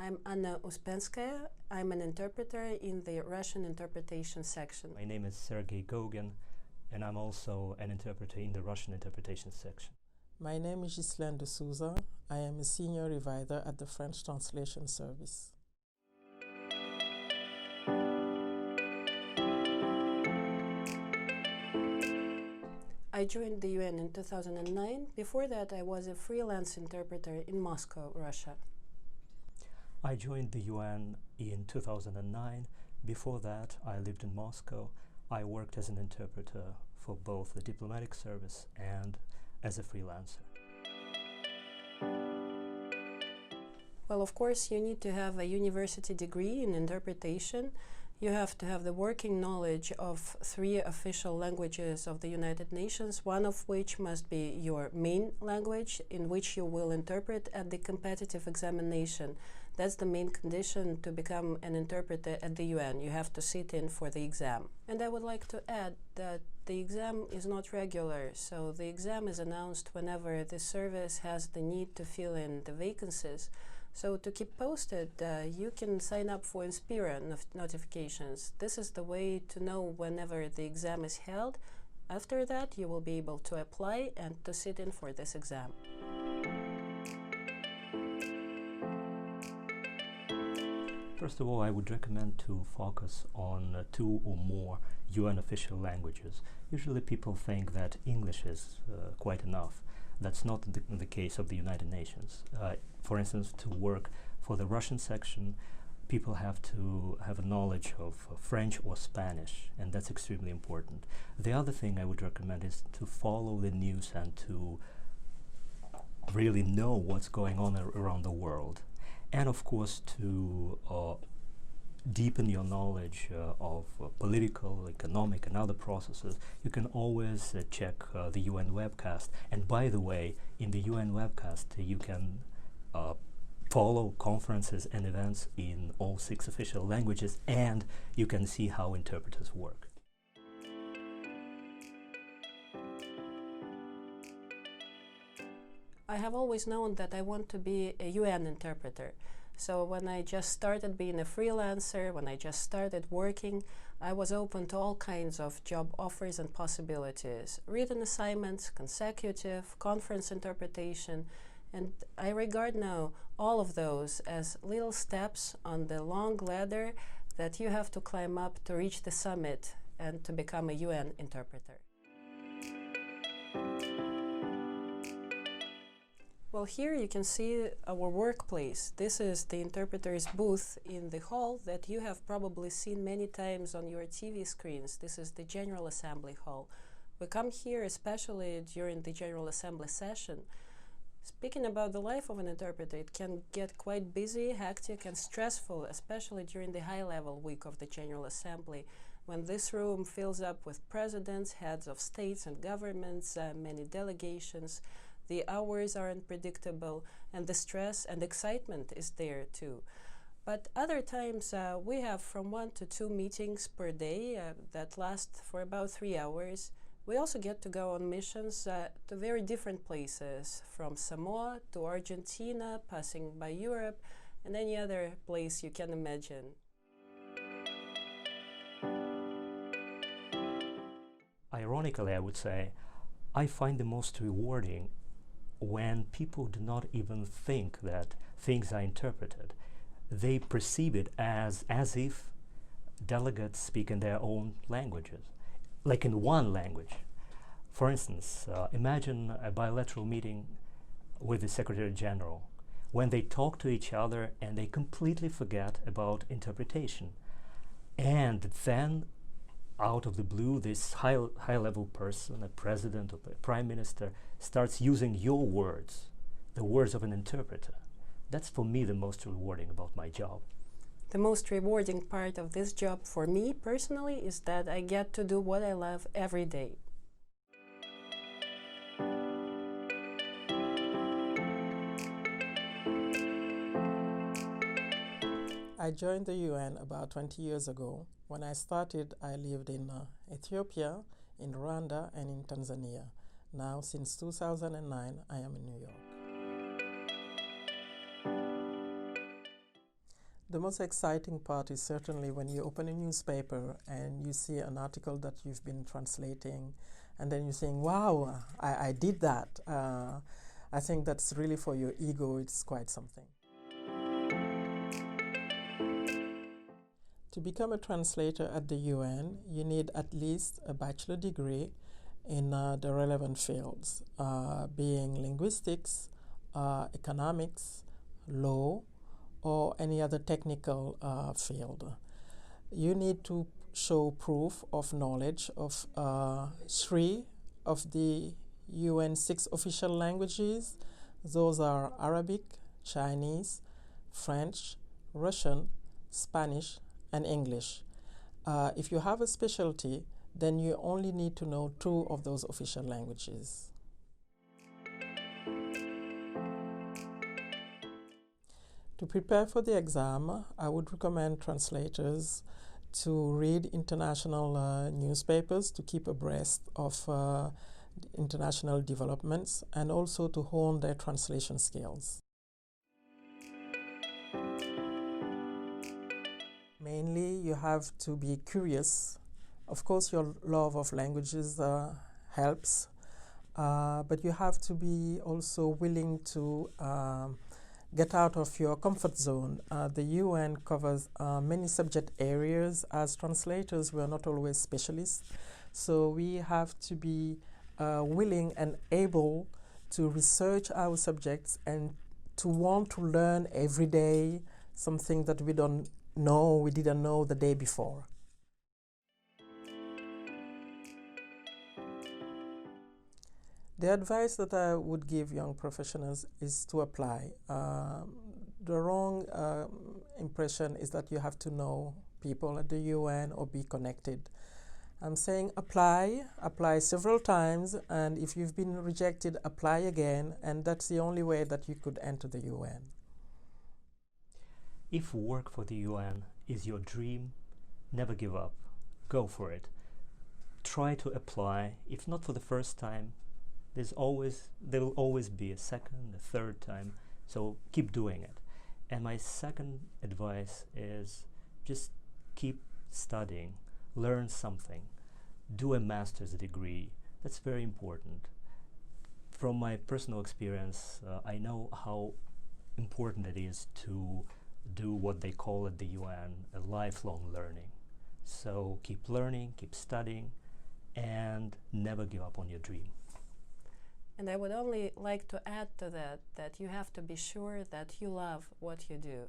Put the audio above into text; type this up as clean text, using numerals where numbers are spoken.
I'm Anna Uspenskaya. I'm an interpreter in the Russian interpretation section. My name is Sergei Gogin, and I'm also an interpreter in the Russian interpretation section. My name is Ghislaine de Souza. I am a senior reviser at the French Translation Service. I joined the UN in 2009. Before that, I was a freelance interpreter in Moscow, Russia. I joined the UN in 2009. Before that, I lived in Moscow. I worked as an interpreter for both the diplomatic service and as a freelancer. Well, of course, you need to have a university degree in interpretation. You have to have the working knowledge of 3 official languages of the United Nations, one of which must be your main language in which you will interpret at the competitive examination. That's the main condition to become an interpreter at the UN. You have to sit in for the exam. And I would like to add that the exam is not regular, so the exam is announced whenever the service has the need to fill in the vacancies. So to keep posted, you can sign up for Inspira notifications. This is the way to know whenever the exam is held. After that, you will be able to apply and to sit in for this exam. First of all, I would recommend to focus on 2 or more UN official languages. Usually people think that English is quite enough. That's not the case of the United Nations. For instance, to work for the Russian section, people have to have a knowledge of French or Spanish, and that's extremely important. The other thing I would recommend is to follow the news and to really know what's going on around the world. And of course, to deepen your knowledge of political, economic, and other processes, you can always check the UN webcast. And by the way, in the UN webcast, you can follow conferences and events in all 6 official languages, and you can see how interpreters work. I have always known that I want to be a UN interpreter. So when I just started being a freelancer, when I just started working, I was open to all kinds of job offers and possibilities. Written assignments, consecutive, conference interpretation, and I regard now all of those as little steps on the long ladder that you have to climb up to reach the summit and to become a UN interpreter. Well, here you can see our workplace. This is the interpreter's booth in the hall that you have probably seen many times on your TV screens. This is the General Assembly Hall. We come here especially during the General Assembly session. Speaking about the life of an interpreter, it can get quite busy, hectic, and stressful, especially during the high-level week of the General Assembly, when this room fills up with presidents, heads of states and governments, many delegations. The hours are unpredictable, and the stress and excitement is there too. But other times we have from 1 to 2 meetings per day that last for about 3 hours. We also get to go on missions to very different places, from Samoa to Argentina, passing by Europe, and any other place you can imagine. Ironically, I would say, I find the most rewarding when people do not even think that things are interpreted. They perceive it as if delegates speak in their own languages, like in one language. For instance, imagine a bilateral meeting with the Secretary General when they talk to each other and they completely forget about interpretation. And then out of the blue, this high-level person, a president or a prime minister, starts using your words, the words of an interpreter. That's for me the most rewarding about my job. The most rewarding part of this job for me personally is that I get to do what I love every day. I joined the UN about 20 years ago. When I started, I lived in Ethiopia, in Rwanda, and in Tanzania. Now, since 2009, I am in New York. The most exciting part is certainly when you open a newspaper and you see an article that you've been translating, and then you're saying, wow, I did that. I think that's really, for your ego, it's quite something. To become a translator at the UN, you need at least a bachelor degree in the relevant fields, being linguistics, economics, law, or any other technical field. You need to show proof of knowledge of 3 of the UN 6 official languages. Those are Arabic, Chinese, French, Russian, Spanish, and English. If you have a specialty, then you only need to know 2 of those official languages. To prepare for the exam, I would recommend translators to read international newspapers to keep abreast of international developments, and also to hone their translation skills. Mainly, you have to be curious. Of course, your love of languages helps, but you have to be also willing to get out of your comfort zone. The UN covers many subject areas. As translators, we are not always specialists, so we have to be willing and able to research our subjects and to want to learn every day something that we didn't know the day before. The advice that I would give young professionals is to apply. The wrong impression is that you have to know people at the UN or be connected. I'm saying apply several times, and if you've been rejected, apply again, and that's the only way that you could enter the UN. If work for the UN is your dream, never give up. Go for it. Try to apply. If not for the first time, there will always be a second, a third time, so keep doing it. And my second advice is just keep studying, learn something, do a master's degree. That's very important. From my personal experience, I know how important it is to do what they call at the UN a lifelong learning. So keep learning, keep studying, and never give up on your dream. And I would only like to add to that you have to be sure that you love what you do.